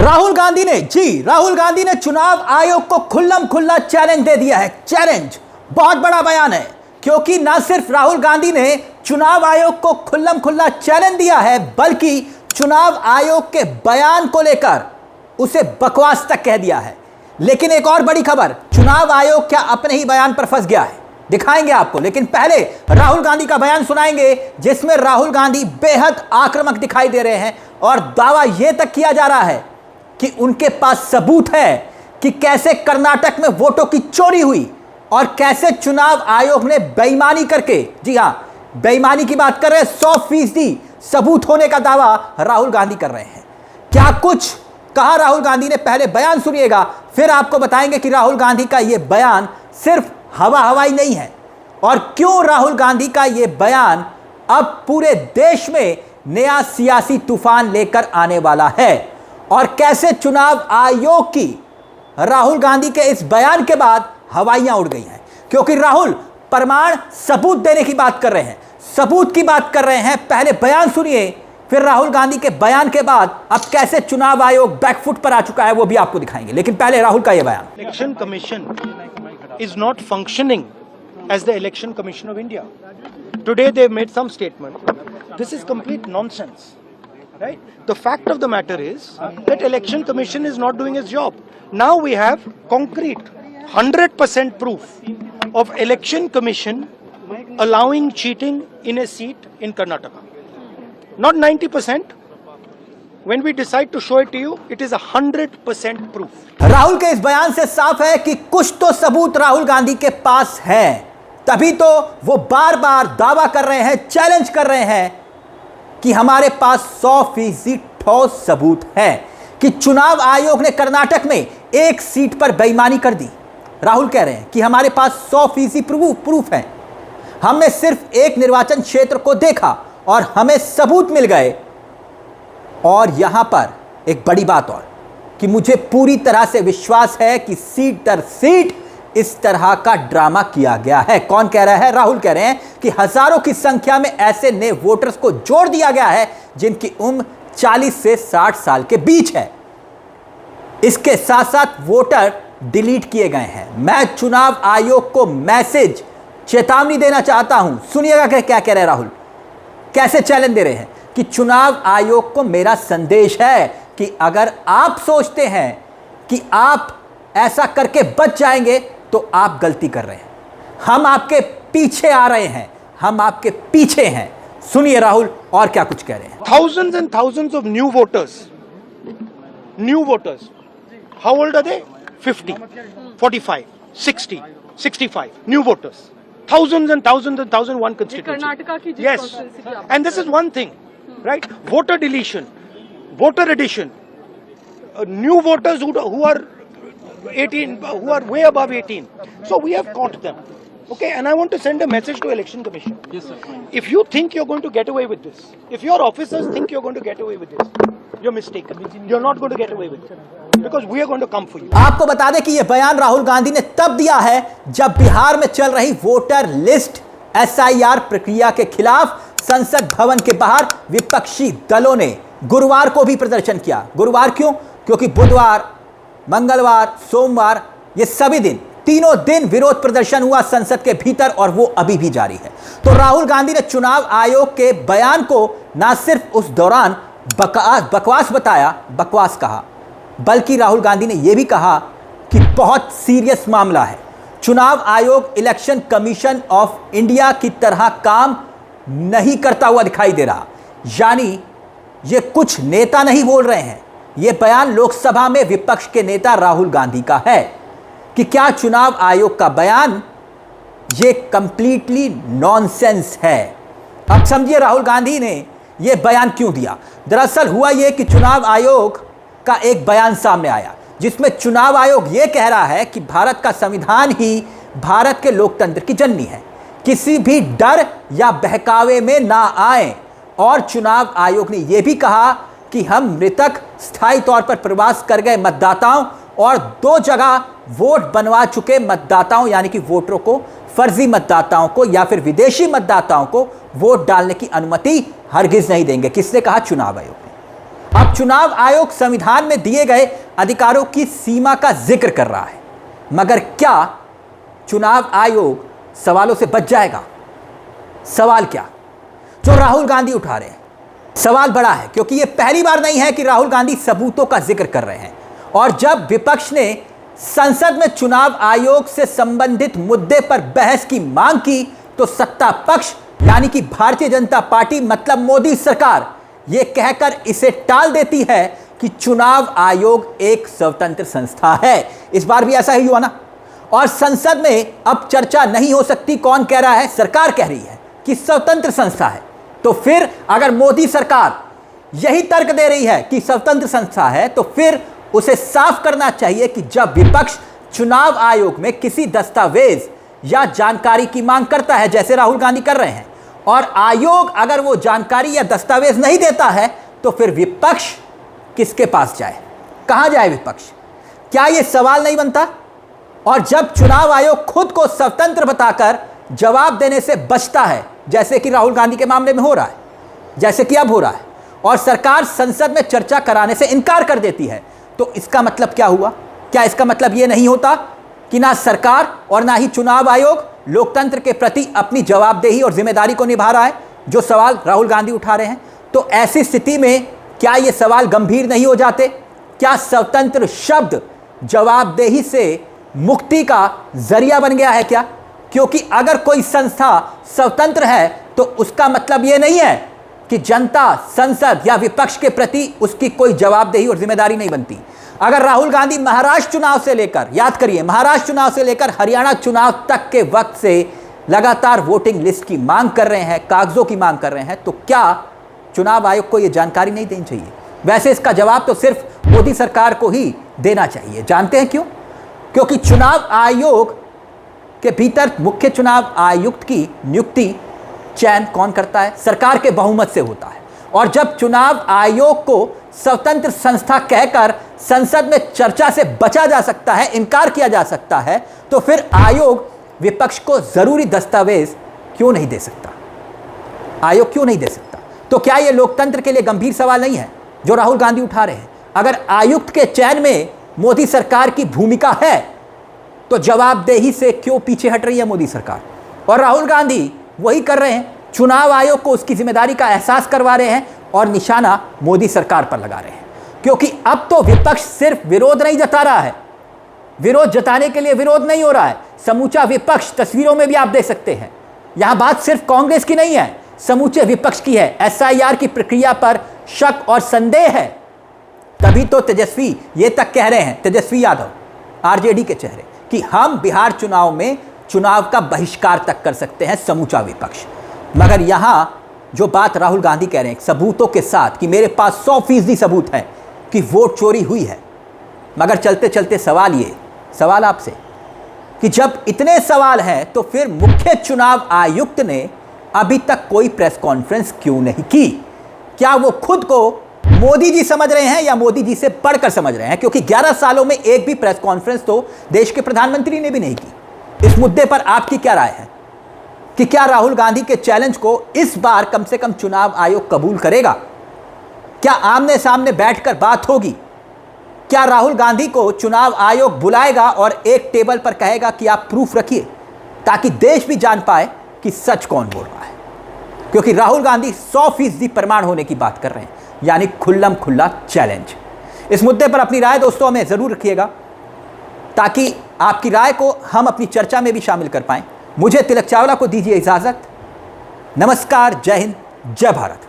राहुल गांधी ने चुनाव आयोग को खुल्लम खुल्ला चैलेंज दे दिया है। चैलेंज बहुत बड़ा बयान है, क्योंकि ना सिर्फ राहुल गांधी ने चुनाव आयोग को खुल्लम खुल्ला चैलेंज दिया है, बल्कि चुनाव आयोग के बयान को लेकर उसे बकवास तक कह दिया है। लेकिन एक और बड़ी खबर, चुनाव आयोग क्या अपने ही बयान पर फंस गया है? दिखाएंगे आपको, लेकिन पहले राहुल गांधी का बयान सुनाएंगे, जिसमें राहुल गांधी बेहद आक्रामक दिखाई दे रहे हैं और दावा यह तक किया जा रहा है कि उनके पास सबूत है कि कैसे कर्नाटक में वोटों की चोरी हुई और कैसे चुनाव आयोग ने बेईमानी करके, जी हां, बेईमानी की बात कर रहे हैं, 100% सबूत होने का दावा राहुल गांधी कर रहे हैं। क्या कुछ कहा राहुल गांधी ने, पहले बयान सुनिएगा, फिर आपको बताएंगे कि राहुल गांधी का यह बयान सिर्फ हवाई नहीं है और क्यों राहुल गांधी का यह बयान अब पूरे देश में नया सियासी तूफान लेकर आने वाला है और कैसे चुनाव आयोग की राहुल गांधी के इस बयान के बाद हवाइयां उड़ गई हैं। क्योंकि राहुल प्रमाण सबूत देने की बात कर रहे हैं, सबूत की बात कर रहे हैं। पहले बयान सुनिए, फिर राहुल गांधी के बयान के बाद अब कैसे चुनाव आयोग बैकफुट पर आ चुका है वो भी आपको दिखाएंगे। लेकिन पहले राहुल का यह बयान। Election commission is not functioning as the Election Commission of India. Today they made some statement. This is complete nonsense, right? The fact of the matter is that Election Commission is not doing its job. Now we have concrete 100% proof of Election Commission allowing cheating in a seat in Karnataka. Not 90%. When we decide to show it to you, it is 100% proof. Rahul के इस बयान से साफ है कि कुछ तो सबूत राहुल गांधी के पास है, तभी तो वो बार बार दावा कर रहे हैं, चैलेंज कर रहे हैं कि हमारे पास 100% ठोस सबूत है कि चुनाव आयोग ने कर्नाटक में एक सीट पर बेईमानी कर दी। राहुल कह रहे हैं कि हमारे पास 100% प्रूफ है, हमने सिर्फ एक निर्वाचन क्षेत्र को देखा और हमें सबूत मिल गए। और यहां पर एक बड़ी बात और, कि मुझे पूरी तरह से विश्वास है कि सीट दर सीट इस तरह का ड्रामा किया गया है। कौन कह रहा है? राहुल कह रहे हैं कि हजारों की संख्या में ऐसे नए वोटर्स को जोड़ दिया गया है जिनकी उम्र 40 से 60 साल के बीच है। इसके साथ साथ वोटर डिलीट किए गए हैं। मैं चुनाव आयोग को मैसेज, चेतावनी देना चाहता हूं। सुनिएगा कि क्या कह रहे हैं राहुल, कैसे चैलेंज दे रहे हैं कि चुनाव आयोग को मेरा संदेश है कि अगर आप सोचते हैं कि आप ऐसा करके बच जाएंगे तो आप गलती कर रहे हैं। हम आपके पीछे आ रहे हैं, हम आपके पीछे हैं। सुनिए राहुल और क्या कुछ कह रहे हैं। Thousands and thousands of new voters. How old are they? 50, 45, 60, 65 new voters. Thousands and thousands and thousands, one constituency. Karnataka की Yes, and this is one thing. Right, voter deletion, voter addition, new voters who are 18, who are way above 18. So we have caught them. Okay, and I want to send a message to Election Commission. Yes, sir. If you think you're going to get away with this, if your officers think you're going to get away with this, you're mistaken. You're not going to get away with it, because we are going to come for you. आपको बता दें कि यह बयान राहुल गांधी ने तब दिया है जब बिहार में चल रही वोटर लिस्ट SIR प्रक्रिया के खिलाफ संसद भवन के बाहर विपक्षी दलों ने गुरुवार को भी प्रदर्शन किया। गुरुवार क्यों? क्योंकि बुधवार, मंगलवार, सोमवार, ये सभी दिन, तीनों दिन विरोध प्रदर्शन हुआ संसद के भीतर और वो अभी भी जारी है। तो राहुल गांधी ने चुनाव आयोग के बयान को ना सिर्फ उस दौरान बकवास बताया, बकवास कहा, बल्कि राहुल गांधी ने यह भी कहा कि बहुत सीरियस मामला है। चुनाव आयोग इलेक्शन कमीशन ऑफ इंडिया की तरह काम नहीं करता हुआ दिखाई दे रहा। यानी ये कुछ नेता नहीं बोल रहे हैं, यह बयान लोकसभा में विपक्ष के नेता राहुल गांधी का है कि क्या चुनाव आयोग का बयान ये कंप्लीटली नॉनसेंस है। अब समझिए राहुल गांधी ने यह बयान क्यों दिया। दरअसल हुआ यह कि चुनाव आयोग का एक बयान सामने आया जिसमें चुनाव आयोग यह कह रहा है कि भारत का संविधान ही भारत के लोकतंत्र की जननी है, किसी भी डर या बहकावे में ना आए। और चुनाव आयोग ने यह भी कहा कि हम मृतक स्थायी तौर पर प्रवास कर गए मतदाताओं और 2 जगह वोट बनवा चुके मतदाताओं, यानी कि वोटरों को, फर्जी मतदाताओं को या फिर विदेशी मतदाताओं को वोट डालने की अनुमति हरगिज नहीं देंगे। किसने कहा? चुनाव आयोग ने। अब चुनाव आयोग संविधान में दिए गए अधिकारों की सीमा का जिक्र कर रहा है, मगर क्या चुनाव आयोग सवालों से बच जाएगा? सवाल क्या जो राहुल गांधी उठा रहे हैं, सवाल बड़ा है, क्योंकि यह पहली बार नहीं है कि राहुल गांधी सबूतों का जिक्र कर रहे हैं। और जब विपक्ष ने संसद में चुनाव आयोग से संबंधित मुद्दे पर बहस की मांग की, तो सत्ता पक्ष यानी कि भारतीय जनता पार्टी मतलब मोदी सरकार यह कहकर इसे टाल देती है कि चुनाव आयोग एक स्वतंत्र संस्था है। इस बार भी ऐसा ही हुआ ना। और संसद में अब चर्चा नहीं हो सकती। कौन कह रहा है? सरकार कह रही है कि स्वतंत्र संस्था है। तो फिर अगर मोदी सरकार यही तर्क दे रही है कि स्वतंत्र संस्था है, तो फिर उसे साफ करना चाहिए कि जब विपक्ष चुनाव आयोग में किसी दस्तावेज या जानकारी की मांग करता है, जैसे राहुल गांधी कर रहे हैं, और आयोग अगर वो जानकारी या दस्तावेज नहीं देता है, तो फिर विपक्ष किसके पास जाए? कहां जाए विपक्ष? क्या यह सवाल नहीं बनता? और जब चुनाव आयोग खुद को स्वतंत्र बताकर जवाब देने से बचता है, जैसे कि राहुल गांधी के मामले में हो रहा है, जैसे कि अब हो रहा है, और सरकार संसद में चर्चा कराने से इनकार कर देती है, तो इसका मतलब क्या हुआ? क्या इसका मतलब यह नहीं होता कि ना सरकार और ना ही चुनाव आयोग लोकतंत्र के प्रति अपनी जवाबदेही और जिम्मेदारी को निभा रहा है, जो सवाल राहुल गांधी उठा रहे हैं? तो ऐसी स्थिति में क्या ये सवाल गंभीर नहीं हो जाते? क्या स्वतंत्र शब्द जवाबदेही से मुक्ति का जरिया बन गया है क्या? क्योंकि अगर कोई संस्था स्वतंत्र है, तो उसका मतलब यह नहीं है कि जनता, संसद या विपक्ष के प्रति उसकी कोई जवाबदेही और जिम्मेदारी नहीं बनती। अगर राहुल गांधी महाराष्ट्र चुनाव से लेकर, याद करिए, महाराष्ट्र चुनाव से लेकर हरियाणा चुनाव तक के वक्त से लगातार वोटिंग लिस्ट की मांग कर रहे हैं, कागजों की मांग कर रहे हैं, तो क्या चुनाव आयोग को यह जानकारी नहीं देनी चाहिए? वैसे इसका जवाब तो सिर्फ मोदी सरकार को ही देना चाहिए। जानते हैं क्यों? क्योंकि चुनाव आयोग के भीतर मुख्य चुनाव आयुक्त की नियुक्ति, चयन कौन करता है? सरकार के बहुमत से होता है। और जब चुनाव आयोग को स्वतंत्र संस्था कहकर संसद में चर्चा से बचा जा सकता है, इनकार किया जा सकता है, तो फिर आयोग विपक्ष को जरूरी दस्तावेज क्यों नहीं दे सकता? आयोग क्यों नहीं दे सकता? तो क्या यह लोकतंत्र के लिए गंभीर सवाल नहीं है जो राहुल गांधी उठा रहे हैं? अगर आयुक्त के चयन में मोदी सरकार की भूमिका है, तो जवाबदेही से क्यों पीछे हट रही है मोदी सरकार? और राहुल गांधी वही कर रहे हैं, चुनाव आयोग को उसकी जिम्मेदारी का एहसास करवा रहे हैं और निशाना मोदी सरकार पर लगा रहे हैं। क्योंकि अब तो विपक्ष सिर्फ विरोध नहीं जता रहा है, विरोध जताने के लिए विरोध नहीं हो रहा है, समूचा विपक्ष, तस्वीरों में भी आप देख सकते हैं, यहां बात सिर्फ कांग्रेस की नहीं है, समूचे विपक्ष की है। एसआईआर की प्रक्रिया पर शक और संदेह है, तभी तो तेजस्वी ये तक कह रहे हैं, तेजस्वी यादव, आरजेडी के चेहरे, कि हम बिहार चुनाव में चुनाव का बहिष्कार तक कर सकते हैं, समूचा विपक्ष। मगर यहां जो बात राहुल गांधी कह रहे हैं सबूतों के साथ कि मेरे पास 100% सबूत है कि वोट चोरी हुई है, मगर चलते चलते सवाल आपसे कि जब इतने सवाल हैं, तो फिर मुख्य चुनाव आयुक्त ने अभी तक कोई प्रेस कॉन्फ्रेंस क्यों नहीं की? क्या वो खुद को मोदी जी समझ रहे हैं या मोदी जी से बढ़कर समझ रहे हैं? क्योंकि 11 सालों में एक भी प्रेस कॉन्फ्रेंस तो देश के प्रधानमंत्री ने भी नहीं की। इस मुद्दे पर आपकी क्या राय है कि क्या राहुल गांधी के चैलेंज को इस बार कम से कम चुनाव आयोग कबूल करेगा? क्या आमने सामने बैठकर बात होगी? क्या राहुल गांधी को चुनाव आयोग बुलाएगा और एक टेबल पर कहेगा कि आप प्रूफ रखिए, ताकि देश भी जान पाए कि सच कौन बोल रहा है? क्योंकि राहुल गांधी 100% प्रमाण होने की बात कर रहे हैं, यानी खुल्लम खुल्ला चैलेंज। इस मुद्दे पर अपनी राय दोस्तों हमें जरूर रखिएगा, ताकि आपकी राय को हम अपनी चर्चा में भी शामिल कर पाएं। मुझे तिलक चावला को दीजिए इजाजत। नमस्कार, जय हिंद, जय भारत।